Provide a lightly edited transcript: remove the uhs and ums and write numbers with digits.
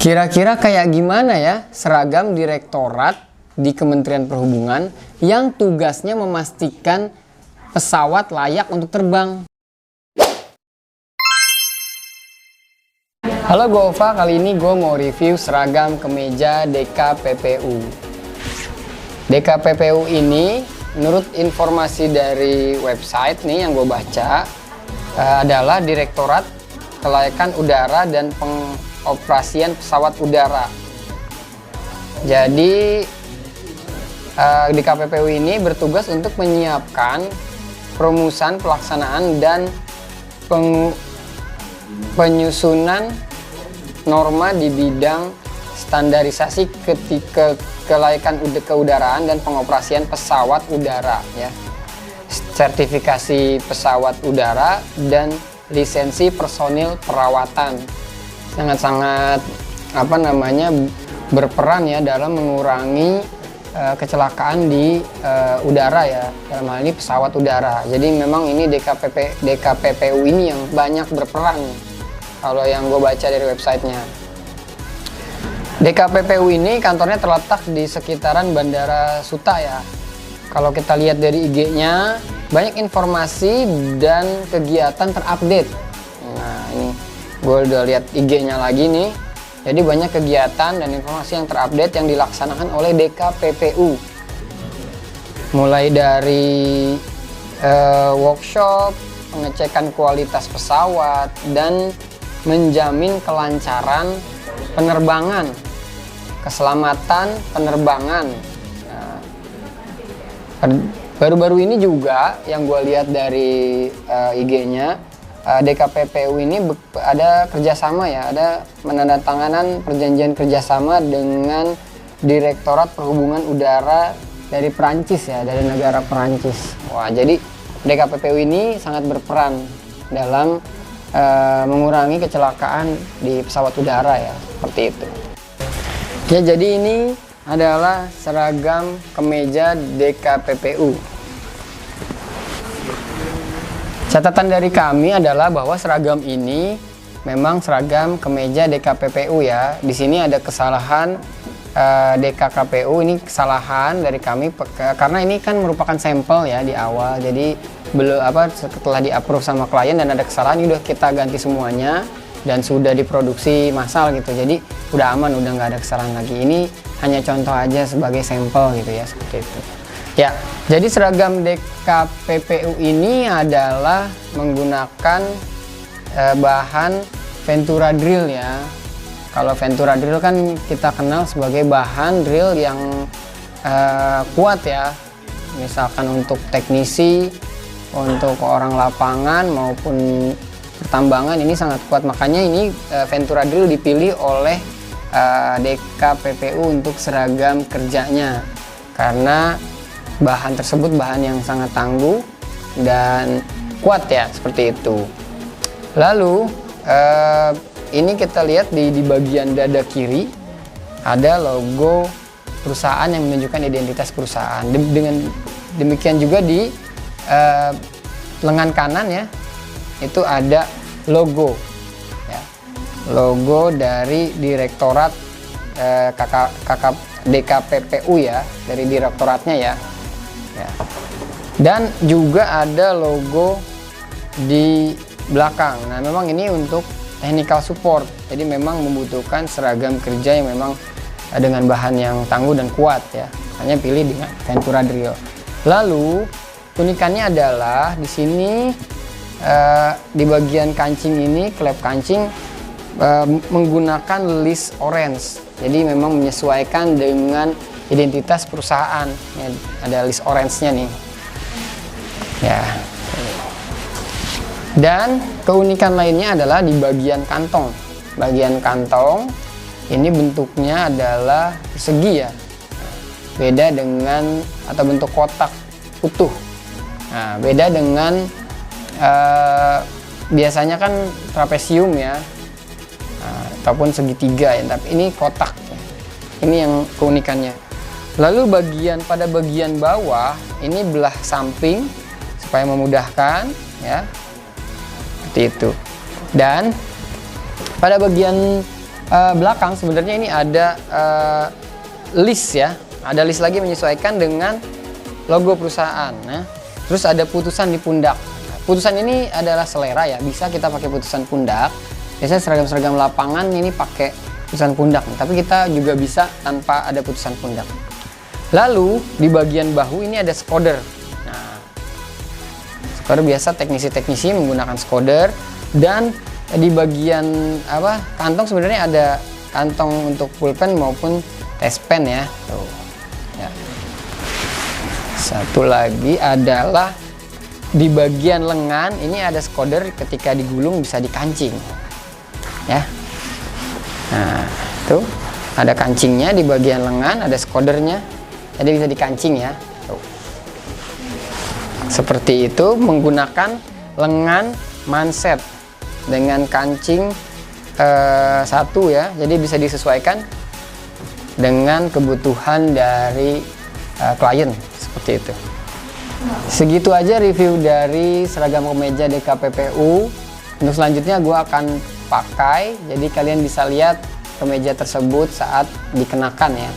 Kira-kira kayak gimana ya seragam direktorat di Kementerian Perhubungan yang tugasnya memastikan pesawat layak untuk terbang? Halo, gue Ova. Kali ini gue mau review seragam kemeja DKPPU. DKPPU ini menurut informasi dari website nih yang gue baca adalah Direktorat Kelayakan Udara dan Pengoperasian Pesawat Udara. Jadi DKPPU ini bertugas untuk menyiapkan perumusan, pelaksanaan, dan penyusunan norma di bidang standarisasi kelayakan keudaraan dan pengoperasian pesawat udara, ya, sertifikasi pesawat udara dan lisensi personil perawatan. Sangat-sangat berperan ya dalam mengurangi kecelakaan di udara, ya, dalam hal ini pesawat udara. Jadi memang ini DKPPU ini yang banyak berperan kalau yang gue baca dari websitenya. DKPPU ini kantornya terletak di sekitaran Bandara Suta, ya. Kalau kita lihat dari IG-nya, banyak informasi dan kegiatan terupdate. Nah, ini gue udah lihat IG-nya lagi nih. Jadi banyak kegiatan dan informasi yang terupdate yang dilaksanakan oleh DKPPU. Mulai dari workshop, pengecekan kualitas pesawat, dan menjamin kelancaran penerbangan, keselamatan penerbangan. Baru-baru ini juga yang gue lihat dari IG-nya, DKPPU ini ada kerjasama, ya, ada menandatanganan perjanjian kerjasama dengan Direktorat Perhubungan Udara dari Perancis, ya, dari negara Perancis. Wah, jadi DKPPU ini sangat berperan dalam mengurangi kecelakaan di pesawat udara, ya, seperti itu. Ya, jadi ini adalah seragam kemeja DKPPU. Catatan dari kami adalah bahwa seragam ini memang seragam kemeja DKPPU, ya. Di sini ada kesalahan DKKPU, ini kesalahan dari kami karena ini kan merupakan sampel, ya, di awal. Jadi setelah di-approve sama klien dan ada kesalahan, ini udah kita ganti semuanya dan sudah diproduksi massal gitu. Jadi udah aman, udah nggak ada kesalahan lagi. Ini hanya contoh aja sebagai sampel gitu, ya, seperti itu. Ya, jadi seragam DKPPU ini adalah menggunakan bahan Ventura drill, ya. Kalau Ventura drill kan kita kenal sebagai bahan drill yang kuat, ya. Misalkan untuk teknisi, untuk orang lapangan maupun pertambangan ini sangat kuat. Makanya ini Ventura drill dipilih oleh DKPPU untuk seragam kerjanya, karena bahan tersebut bahan yang sangat tangguh dan kuat, ya, seperti itu. Lalu ini kita lihat di bagian dada kiri ada logo perusahaan yang menunjukkan identitas perusahaan. Dengan demikian juga di lengan kanan, ya, itu ada logo, ya, logo dari Direktorat DKPPU, ya, dari direktoratnya, ya. Dan juga ada logo di belakang. Nah, memang ini untuk technical support, jadi memang membutuhkan seragam kerja yang memang dengan bahan yang tangguh dan kuat, ya. Hanya pilih dengan Ventura drill. Lalu unikannya adalah di sini di bagian kancing ini, klep kancing menggunakan list orange. Jadi memang menyesuaikan dengan identitas perusahaan, ya, ada list orange-nya nih, ya. Dan keunikan lainnya adalah di bagian kantong. Bagian kantong ini bentuknya adalah persegi, ya, beda dengan atau bentuk kotak utuh. Nah, beda dengan biasanya kan trapesium, ya, ataupun segitiga, ya, tapi ini kotak, ya. Ini yang keunikannya. Lalu pada bagian bawah ini belah samping supaya memudahkan, ya, seperti itu. Dan pada bagian belakang sebenarnya ini ada list ya, ada list lagi menyesuaikan dengan logo perusahaan. Nah, terus ada putusan di pundak. Putusan ini adalah selera ya, bisa kita pakai putusan pundak. Biasanya seragam-seragam lapangan ini pakai putusan pundak, tapi kita juga bisa tanpa ada putusan pundak. Lalu di bagian bahu ini ada skoder. Nah, skoder biasa teknisi-teknisi menggunakan skoder, dan di bagian kantong sebenarnya ada kantong untuk pulpen maupun tespen ya. Tuh. Ya. Satu lagi adalah di bagian lengan ini ada skoder, ketika digulung bisa dikancing. Ya. Nah, tuh ada kancingnya di bagian lengan, ada skodernya. Jadi bisa dikancing ya. Tuh. Seperti itu, menggunakan lengan manset dengan kancing satu ya. Jadi bisa disesuaikan dengan kebutuhan dari klien, seperti itu. Segitu aja review dari seragam kemeja DKPPU. Untuk selanjutnya gue akan pakai, jadi kalian bisa lihat kemeja tersebut saat dikenakan ya.